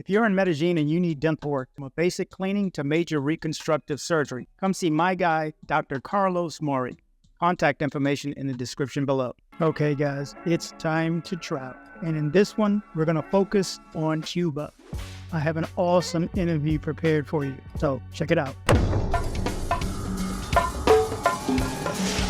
If you're in Medellin and you need dental work, from a basic cleaning to major reconstructive surgery, come see my guy, Dr. Carlos Maury. Contact information in the description below. Okay, guys, it's time to travel. And in this one, we're going to focus on Cuba. I have an awesome interview prepared for you, so check it out.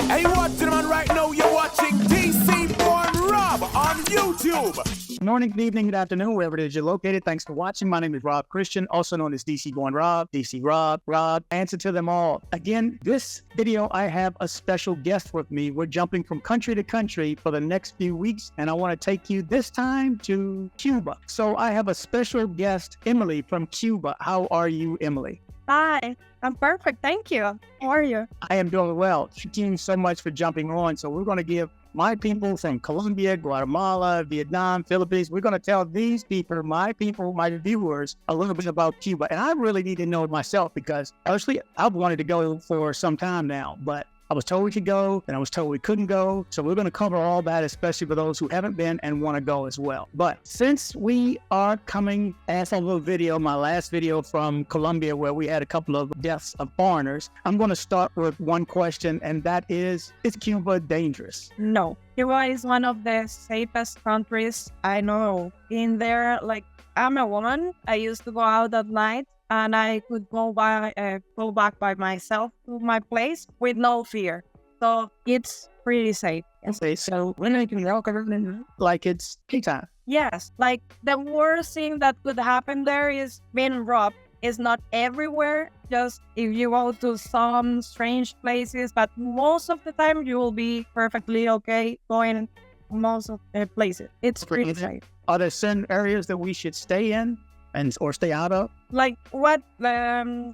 Hey, you watching, man? Right now, you're watching DC Born Rob on YouTube. Morning, good evening, good afternoon, wherever it is you're located. Thanks for watching. My name is Rob Christian, also known as DC Born Rob, DC Rob, answer to them all. Again, this video, I have a special guest with me. We're jumping from country to country for the next few weeks, and I want to take you this time to Cuba. So I have a special guest, Emily from Cuba. How are you, Emily? Hi, I'm perfect. Thank you. How are you? I am doing well. Thank you so much for jumping on. So we're going to give my people from Colombia, Guatemala, Vietnam, Philippines, we're going to tell these people, my viewers, a little bit about Cuba. And I really need to know it myself because actually I've wanted to go for some time now, but I was told we could go and I was told we couldn't go. So we're going to cover all that, especially for those who haven't been and want to go as well. But since we are coming as a little video, my last video from Colombia, where we had a couple of deaths of foreigners, I'm going to start with one question, and that is Cuba dangerous? No. Cuba is one of the safest countries I know. In there, I'm a woman. I used to go out at night, and I could go back by myself to my place with no fear. So it's pretty safe. Okay, so when I can walk around like it's daytime. Yes, the worst thing that could happen there is being robbed. It's not everywhere, just if you go to some strange places, but most of the time you will be perfectly okay going most of the places. It's pretty safe. Are there certain areas that we should stay in or stay out of?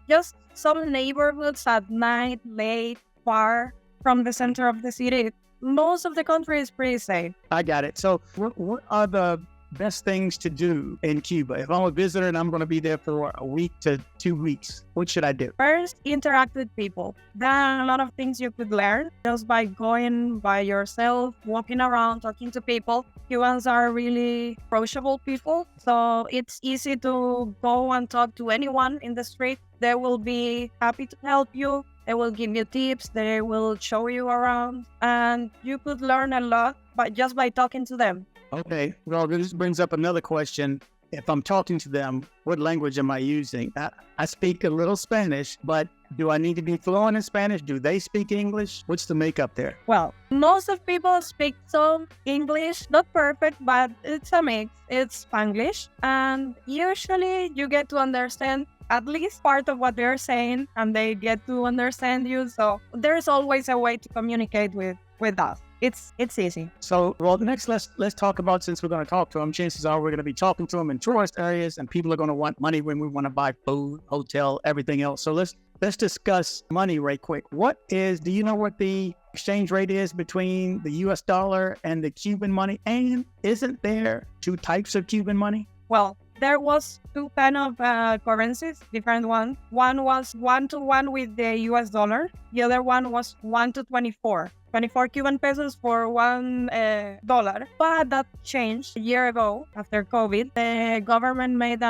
Just some neighborhoods at night, late, far from the center of the city. Most of the country is pretty safe. I got it. So what are the best things to do in Cuba? If I'm a visitor and I'm going to be there for a week to 2 weeks, what should I do? First, interact with people. There are a lot of things you could learn just by going by yourself, walking around, talking to people. Cubans are really approachable people, so it's easy to go and talk to anyone in the street. They will be happy to help you. They will give you tips. They will show you around, and you could learn a lot just by talking to them. Okay, well, this brings up another question. If I'm talking to them, what language am I using? I speak a little Spanish, but do I need to be fluent in Spanish? Do they speak English? What's the makeup there? Well, most of people speak some English, not perfect, but it's a mix. It's Spanglish, and usually you get to understand at least part of what they're saying, and they get to understand you. So there's always a way to communicate with us. It's easy. So, well, next, let's talk about, since we're going to talk to them, chances are we're going to be talking to them in tourist areas, and people are going to want money when we want to buy food, hotel, everything else. So let's discuss money right quick. Do you know what the exchange rate is between the US dollar and the Cuban money? And isn't there two types of Cuban money? Well, there was two kind of currencies, different ones. One was 1-to-1 with the US dollar. The other one was 1-to-24. 24 Cuban pesos for $1. But that changed a year ago after COVID. The government made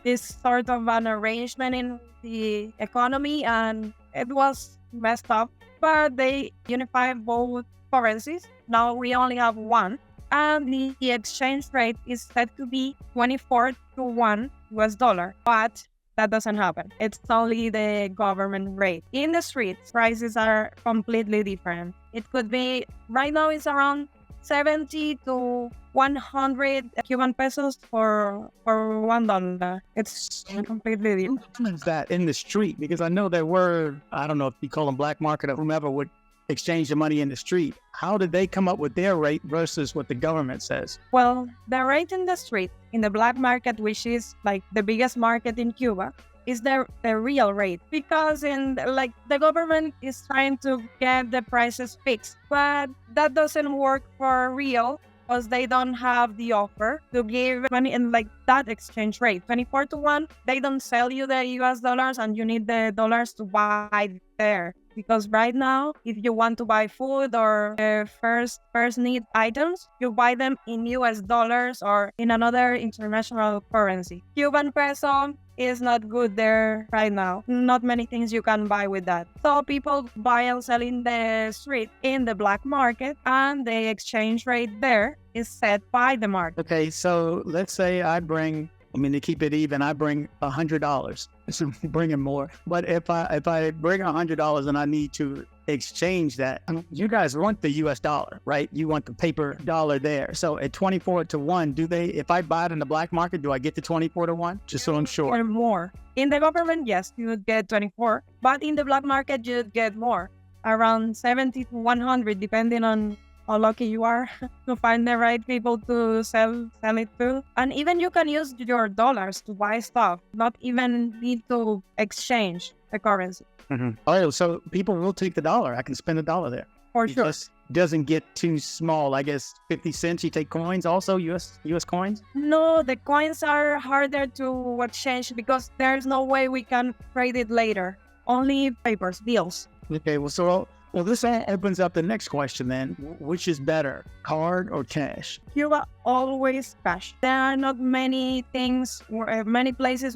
this sort of an arrangement in the economy, and it was messed up. But they unified both currencies. Now we only have one. And the exchange rate is said to be 24-to-1 US dollar. But that doesn't happen. It's only the government rate. In the streets, prices are completely different. It could be, right now it's around 70 to 100 Cuban pesos for $1. It's completely different. What is that in the street? Because I know there were, I don't know if you call them black market or whomever would exchange the money in the street. How did they come up with their rate versus what the government says? Well, the rate in the street, in the black market, which is the biggest market in Cuba, is the real rate, because the government is trying to get the prices fixed, but that doesn't work for real because they don't have the offer to give money in that exchange rate. 24-to-1, they don't sell you the US dollars, and you need the dollars to buy there. because right now, if you want to buy food or first need items, you buy them in US dollars or in another international currency. Cuban peso is not good there right now. Not many things you can buy with that. So people buy and sell in the street in the black market, and the exchange rate there is set by the market. Okay, so let's say to keep it even, I bring $100. So bringing more. But if I bring $100 and I need to exchange that, you guys want the US dollar, right? You want the paper dollar there. So at 24 to 1, if I buy it in the black market, do I get the 24 to 1? Just so I'm sure. Or more. In the government, yes, you would get 24. But in the black market, you'd get more. Around 70 to 100, depending on how lucky you are to find the right people to sell it to. And even you can use your dollars to buy stuff, not even need to exchange the currency. Mm-hmm. Oh, so people will take the dollar. I can spend $1 there. For sure. Just doesn't get too small. I guess 50 cents. You take coins also, US coins? No, the coins are harder to exchange because there's no way we can trade it later. Only papers, bills. Okay, well, this opens up the next question then. Which is better, card or cash? Cuba always cash. There are not many places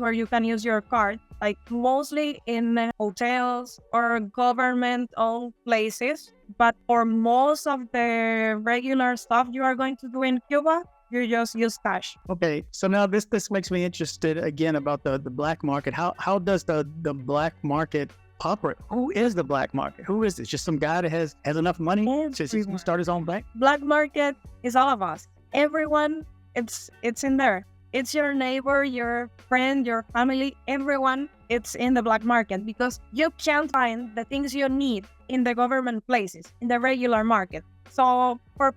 where you can use your card, like mostly in hotels or government-owned places. But for most of the regular stuff you are going to do in Cuba, you just use cash. Okay, so now this makes me interested again about the black market. How does the black market operate? Who is the black market? Who is it? Just some guy that has enough money to start his own bank? Black market is all of us. Everyone, it's in there. It's your neighbor, your friend, your family, everyone. It's in the black market because you can't find the things you need in the government places, in the regular market. So for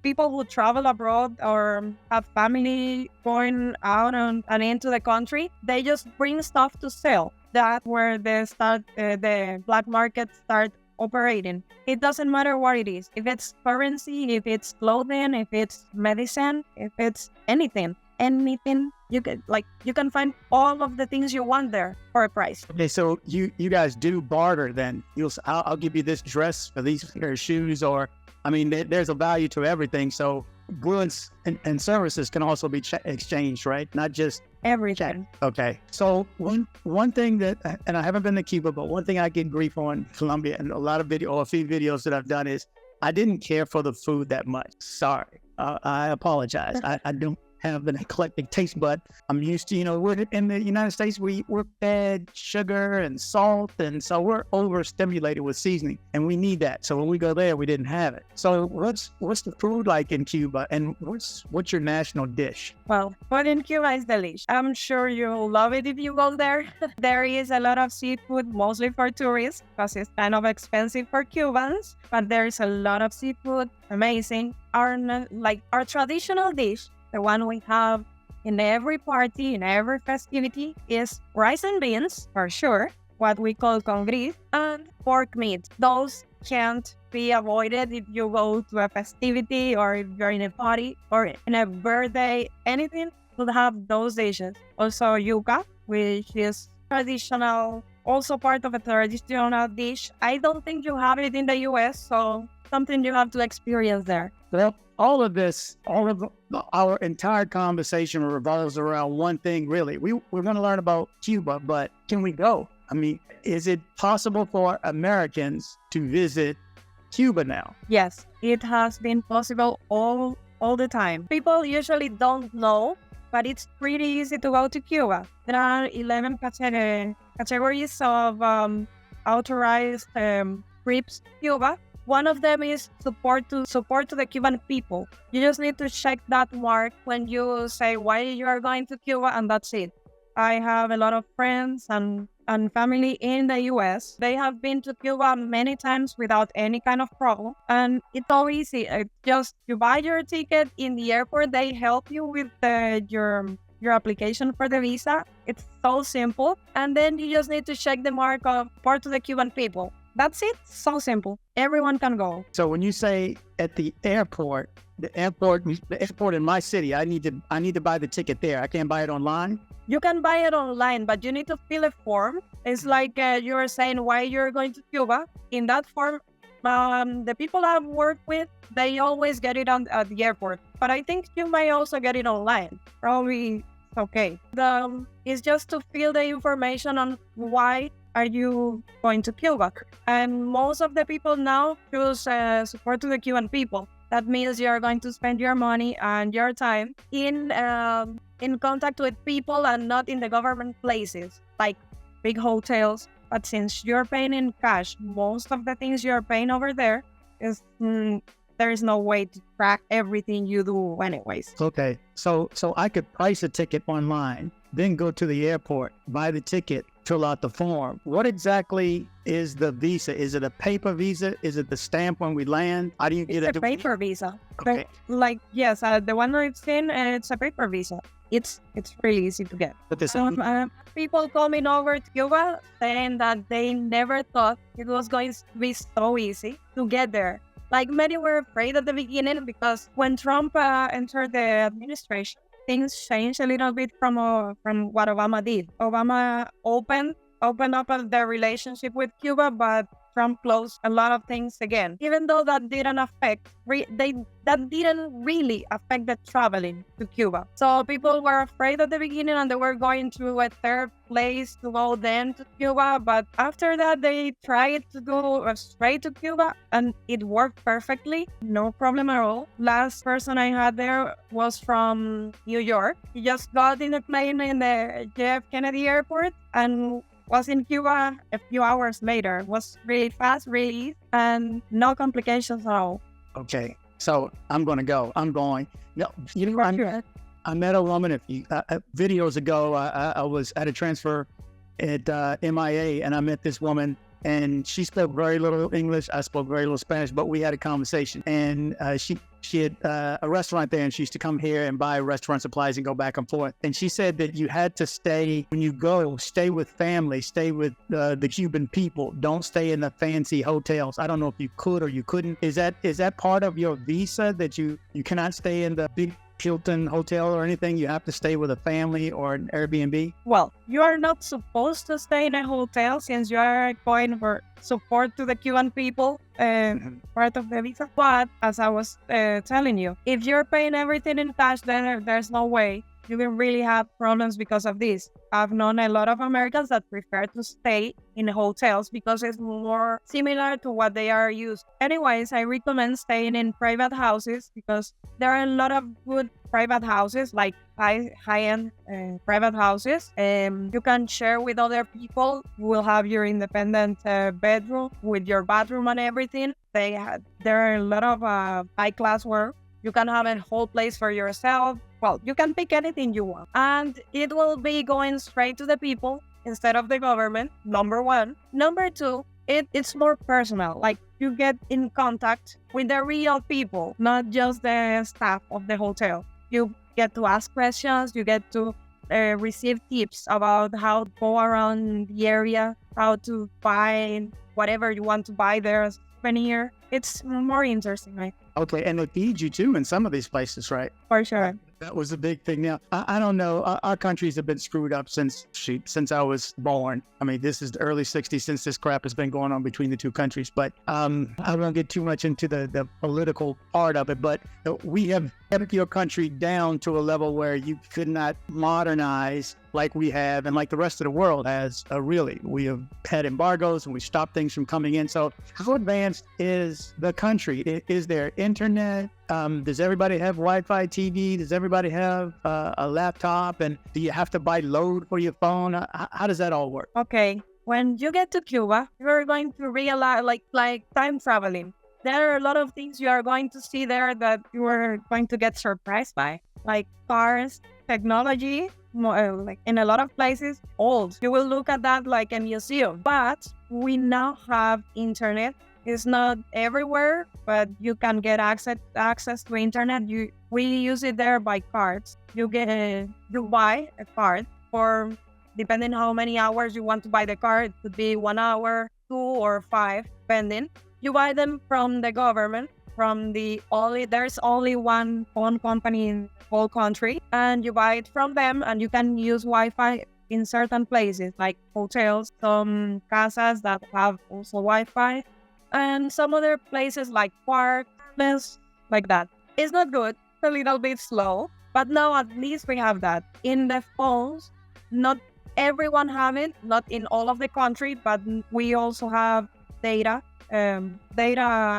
people who travel abroad or have family going out and into the country, they just bring stuff to sell. That's where the black market start operating. It doesn't matter what it is. If it's currency, if it's clothing, if it's medicine, if it's anything you can find all of the things you want there for a price. Okay, so you guys do barter then. I'll give you this dress for these pair of shoes, or there's a value to everything. So goods and services can also be exchanged, right? Not just everything. Okay. So one thing that, and I haven't been to Cuba, but one thing I get grief on Colombia and a few videos that I've done is I didn't care for the food that much. Sorry. I apologize. I don't have an eclectic taste, but I'm used to, we're in the United States, we're fed sugar and salt, and so we're overstimulated with seasoning, and we need that. So when we go there, we didn't have it. So what's the food like in Cuba, and what's your national dish? Well, food in Cuba is delicious. I'm sure you'll love it if you go there. There is a lot of seafood, mostly for tourists, because it's kind of expensive for Cubans, but there is a lot of seafood, amazing. Our traditional dish, the one we have in every party, in every festivity, is rice and beans, for sure, what we call con gris, and pork meat. Those can't be avoided if you go to a festivity or if you're in a party or in a birthday, anything will have those dishes. Also yuca, which is traditional, also part of a traditional dish. I don't think you have it in the US, so something you have to experience there. Well, all of our entire conversation revolves around one thing, really. We're going to learn about Cuba, but can we go? Is it possible for Americans to visit Cuba now? Yes, it has been possible all the time. People usually don't know, but it's pretty easy to go to Cuba. There are 11 categories of authorized trips to Cuba. One of them is support to the Cuban people. You just need to check that mark when you say why you are going to Cuba, and that's it. I have a lot of friends and family in the US. They have been to Cuba many times without any kind of problem. And it's so easy. You buy your ticket in the airport. They help you with your application for the visa. It's so simple. And then you just need to check the mark of support to the Cuban people. That's it. So simple. Everyone can go. So when you say at the airport in my city, I need to buy the ticket there. I can't buy it online. You can buy it online, but you need to fill a form. It's like you're saying why you're going to Cuba. In that form, the people I've worked with, they always get it at the airport. But I think you might also get it online. Probably it's okay. It's just to fill the information on why are you going to Cuba. And most of the people now choose support to the Cuban people. That means you're going to spend your money and your time in contact with people and not in the government places, like big hotels. But since you're paying in cash, most of the things you're paying over there is there is no way to track everything you do anyways. Okay, so I could price a ticket online, then go to the airport, buy the ticket, fill out the form. What exactly is the visa? Is it a paper visa? Is it the stamp when we land? How do you get It's it? a paper visa. Okay. Like, yes, the one I've seen, it's a paper visa. It's really easy to get. But this, People coming over to Cuba saying that they never thought it was going to be so easy to get there. Like, many were afraid at the beginning because when Trump entered the administration, things changed a little bit from what Obama did. Obama opened up the relationship with Cuba, but Trump closed a lot of things again. Even though that didn't really affect the traveling to Cuba. So people were afraid at the beginning and they were going to a third place to go then to Cuba. But after that, they tried to go straight to Cuba and it worked perfectly. No problem at all. Last person I had there was from New York. He just got in a plane in the JF Kennedy Airport and was in Cuba a few hours later. It was really fast, really easy, and no complications at all. okay, so I'm going to go. I'm going. No, you know, I met a woman videos ago. I was at a transfer at MIA, and I met this woman, and she spoke very little English. I spoke very little Spanish, but we had a conversation. And she had a restaurant there, and she used to come here and buy restaurant supplies and go back and forth. And she said that you had to stay, when you go, stay with family, stay with the Cuban people. Don't stay in the fancy hotels. I don't know if you could or you couldn't. Is that part of your visa that you cannot stay in the big Hilton hotel or anything? You have to stay with a family or an Airbnb? Well, you are not supposed to stay in a hotel since you are going for support to the Cuban people, part of the visa. But as I was telling you, if you're paying everything in cash, then there's no way you will really have problems because of this. I've known a lot of Americans that prefer to stay in hotels because it's more similar to what they are used. Anyways, I recommend staying in private houses because there are a lot of good private houses, like high-end private houses. You can share with other people. You will have your independent bedroom with your bathroom and everything. There are a lot of high-class work. You can have a whole place for yourself. Well, you can pick anything you want. And it will be going straight to the people instead of the government, number one. Number two, it's more personal. Like, you get in contact with the real people, not just the staff of the hotel. You get to ask questions. You get to receive tips about how to go around the area, how to buy whatever you want to buy there as a souvenir. It's more interesting, right? Okay, and they feed you too in some of these places, right? For sure. That was a big thing. Now, I don't know. Our countries have been screwed up since I was born. I mean, this is the early 60s since this crap has been going on between the two countries. But I don't get too much into the political part of it. But we have kept your country down to a level where you could not modernize like we have and like the rest of the world has, really. We have had embargoes and we stopped things from coming in. So how advanced is the country? Is there internet? Does everybody have Wi-Fi TV? Does everybody have a laptop? And do you have to buy load for your phone? How does that all work? Okay. When you get to Cuba, you're going to realize, like time traveling. There are a lot of things you are going to see there that you are going to get surprised by, like cars, technology, like in a lot of places, old. You will look at that like a museum. But we now have internet. It's not everywhere, but you can get access to internet. We use it there by cards. You buy a card for, depending how many hours you want to buy the card. It could be 1 hour, 2 or 5, depending. You buy them from the government from there's only one phone company in the whole country, and you buy it from them, and you can use Wi-Fi in certain places like hotels, some casas that have also Wi-Fi, and some other places like parks, like that. It's not good, it's a little bit slow, but now at least we have that. In the phones, not everyone have it, not in all of the country, but we also have data,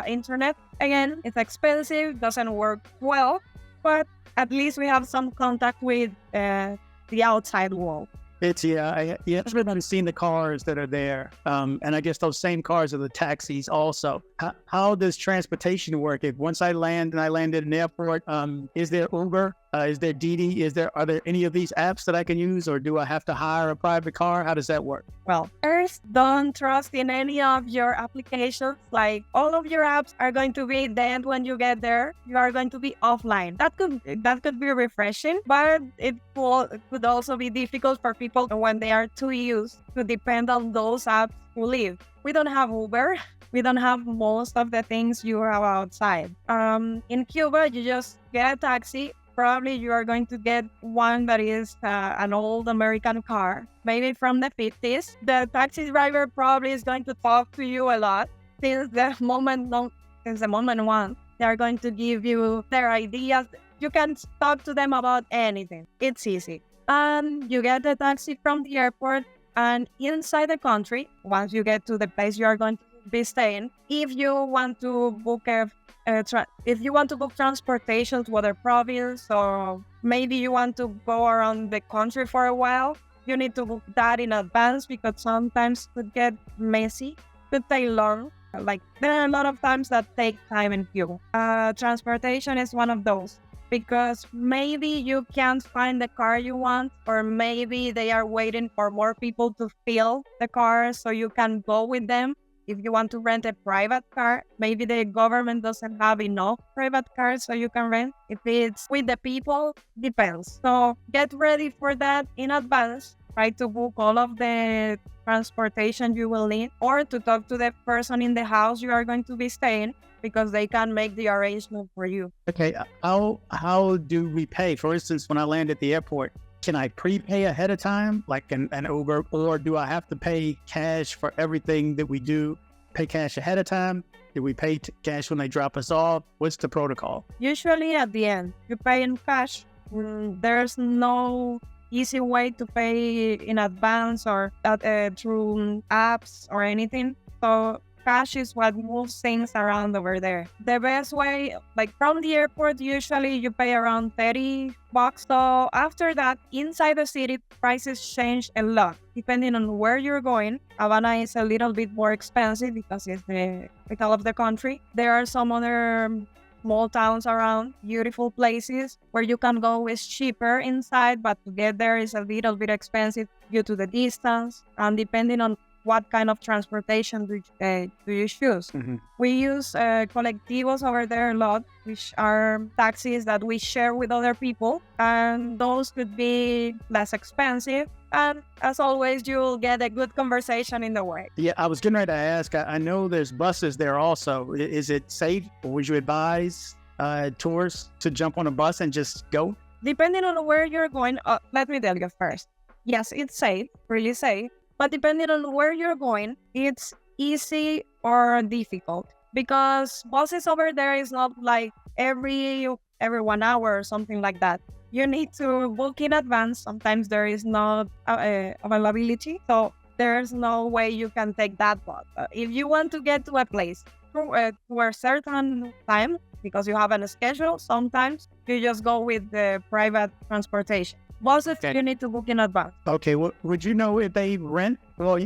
internet. Again, it's expensive, doesn't work well, but at least we have some contact with the outside world. It's everybody's seen the cars that are there, and I guess those same cars are the taxis also. How does transportation work? If once I land and I land at an airport, is there Uber? Is there Didi? Are there any of these apps that I can use, or do I have to hire a private car? How does that work? Well, first, don't trust in any of your applications. Like, all of your apps are going to be dead when you get there. You are going to be offline. That could be refreshing, but it could also be difficult for people when they are too used to depend on those apps to live. We don't have Uber. We don't have most of the things you have outside. In Cuba, you just get a taxi. Probably you are going to get one that is an old American car, maybe from the 50s. The taxi driver probably is going to talk to you a lot since the moment one. They are going to give you their ideas. You can talk to them about anything. It's easy. And you get the taxi from the airport, and inside the country, once you get to the place you are going to be staying, if you want to book transportation to other province, or maybe you want to go around the country for a while, you need to book that in advance, because sometimes it could get messy, could take long. Like, there are a lot of times that take time in Cuba. Transportation is one of those, because maybe you can't find the car you want, or maybe they are waiting for more people to fill the car so you can go with them. If you want to rent a private car, maybe the government doesn't have enough private cars so you can rent. If it's with the people, depends. So get ready for that in advance. Try to book all of the transportation you will need, or to talk to the person in the house you are going to be staying, because they can make the arrangement for you. Okay, how do we pay? For instance, when I land at the airport, can I prepay ahead of time, like an Uber, or do I have to pay cash for everything that we do? Pay cash ahead of time? Do we pay cash when they drop us off? What's the protocol? Usually at the end, you pay in cash. There's no easy way to pay in advance or through apps or anything. So cash is what moves things around over there. The best way, like from the airport, usually you pay around $30. So after that, inside the city, prices change a lot depending on where you're going. Havana is a little bit more expensive because it's the capital of the country. There are some other small towns around, beautiful places where you can go. Is cheaper inside, but to get there is a little bit expensive due to the distance and depending on what kind of transportation do you choose. Mm-hmm. We use colectivos over there a lot, which are taxis that we share with other people, and those could be less expensive. And as always, you'll get a good conversation in the way. Yeah, I was getting ready to ask. I know there's buses there also. Is it safe, or would you advise tourists to jump on a bus and just go? Depending on where you're going, let me tell you first. Yes, it's safe, really safe. But depending on where you're going, it's easy or difficult, because buses over there is not like every 1 hour or something like that. You need to book in advance. Sometimes there is not availability, so there's no way you can take that bus. If you want to get to a place to a certain time, because you have a schedule, sometimes you just go with the private transportation. Buses, you need to book in advance. Okay, would you know if they rent? Well,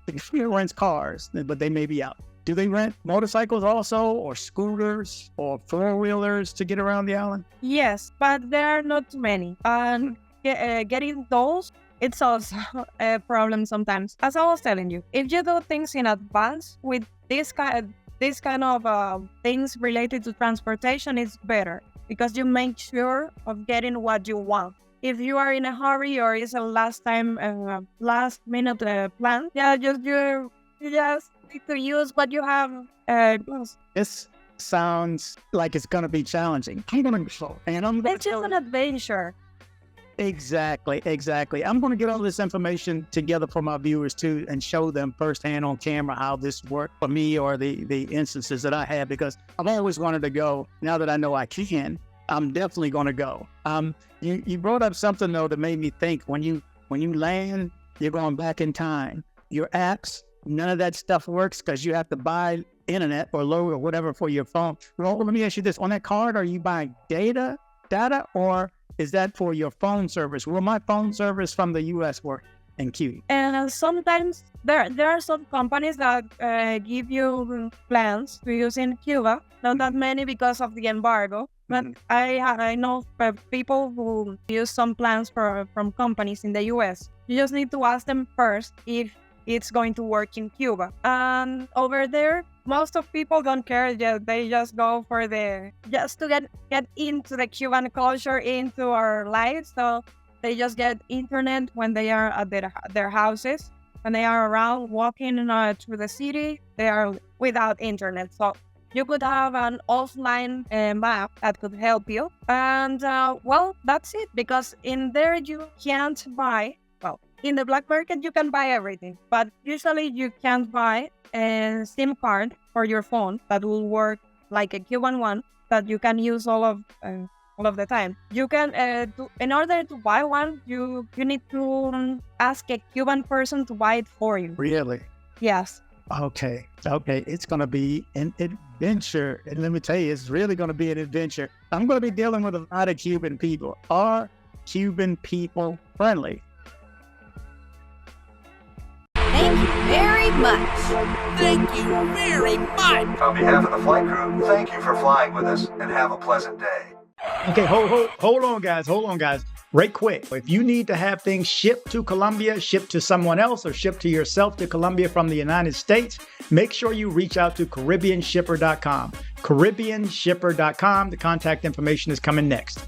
the rents cars, but they may be out. Do they rent motorcycles also, or scooters, or four-wheelers to get around the island? Yes, but there are not too many. And getting those, it's also a problem sometimes. As I was telling you, if you do things in advance with this kind of things related to transportation, it's better, because you make sure of getting what you want. If you are in a hurry or it's a last minute plan, you just need to use what you have. It's sounds like it's going to be challenging. I'm going to go, and I'm going It's just an adventure. Exactly. I'm going to get all this information together for my viewers too, and show them firsthand on camera how this worked for me, or the instances that I had, because I've always wanted to go. Now that I know I can, I'm definitely going to go. You brought up something though that made me think. When you land, you're going back in time. Your apps, none of that stuff works because you have to buy internet or load or whatever for your phone. Well, let me ask you this: on that card, are you buying data, or is that for your phone service? Will my phone service from the U.S. work in Cuba? And sometimes there are some companies that give you plans to use in Cuba. Not that many because of the embargo, but I know people who use some plans from companies in the U.S. You just need to ask them first if it's going to work in Cuba. And over there, most of people don't care. They just go for just to get into the Cuban culture, into our lives. So they just get internet when they are at their houses. When they are around walking through the city, they are without internet. So you could have an offline map that could help you. And well, that's it. Because in there you can't buy. Well, in the black market you can buy everything, but usually you can't buy a SIM card for your phone that will work like a Cuban one that you can use all of the time. You can, in order to buy one, you need to ask a Cuban person to buy it for you. Really? Yes. Okay. It's going to be an adventure. And let me tell you, it's really going to be an adventure. I'm going to be dealing with a lot of Cuban people. Are Cuban people friendly? Thank you very much. Thank you very much. On behalf of the flight crew, thank you for flying with us and have a pleasant day. Okay, hold on, guys. Right quick. If you need to have things shipped to Colombia, shipped to someone else, or shipped to yourself to Colombia from the United States, make sure you reach out to CaribbeanShipper.com. CaribbeanShipper.com. The contact information is coming next.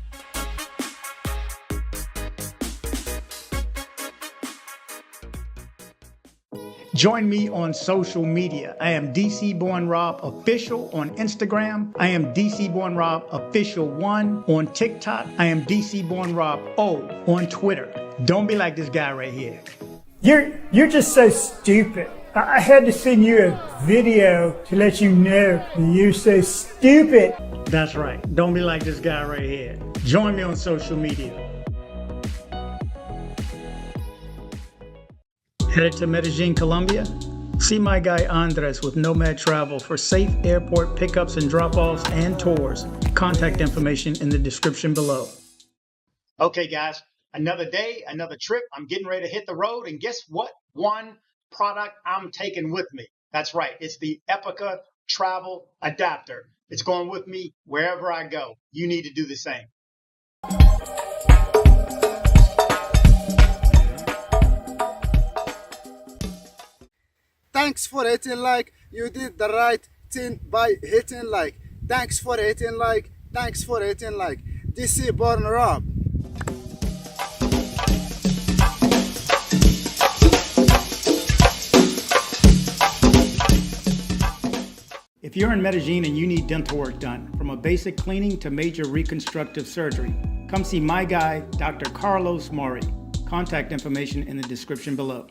Join me on social media. I am DC Born Rob Official on Instagram. I am DC Born Rob Official 1 on TikTok. I am DC Born Rob O on Twitter. Don't be like this guy right here. You're just so stupid. I had to send you a video to let you know that you're so stupid. That's right. Don't be like this guy right here. Join me on social media. Headed to Medellin, Colombia? See my guy Andres with Nomad Travel for safe airport pickups and drop-offs and tours. Contact information in the description below. Okay, guys, another day, another trip. I'm getting ready to hit the road, and guess what? One product I'm taking with me. That's right. It's the Epica Travel Adapter. It's going with me wherever I go. You need to do the same. Thanks for hitting like. You did the right thing by hitting like. Thanks for hitting like. Thanks for hitting like. DC Born Rob. If you're in Medellin and you need dental work done, from a basic cleaning to major reconstructive surgery, come see my guy, Dr. Carlos Maury. Contact information in the description below.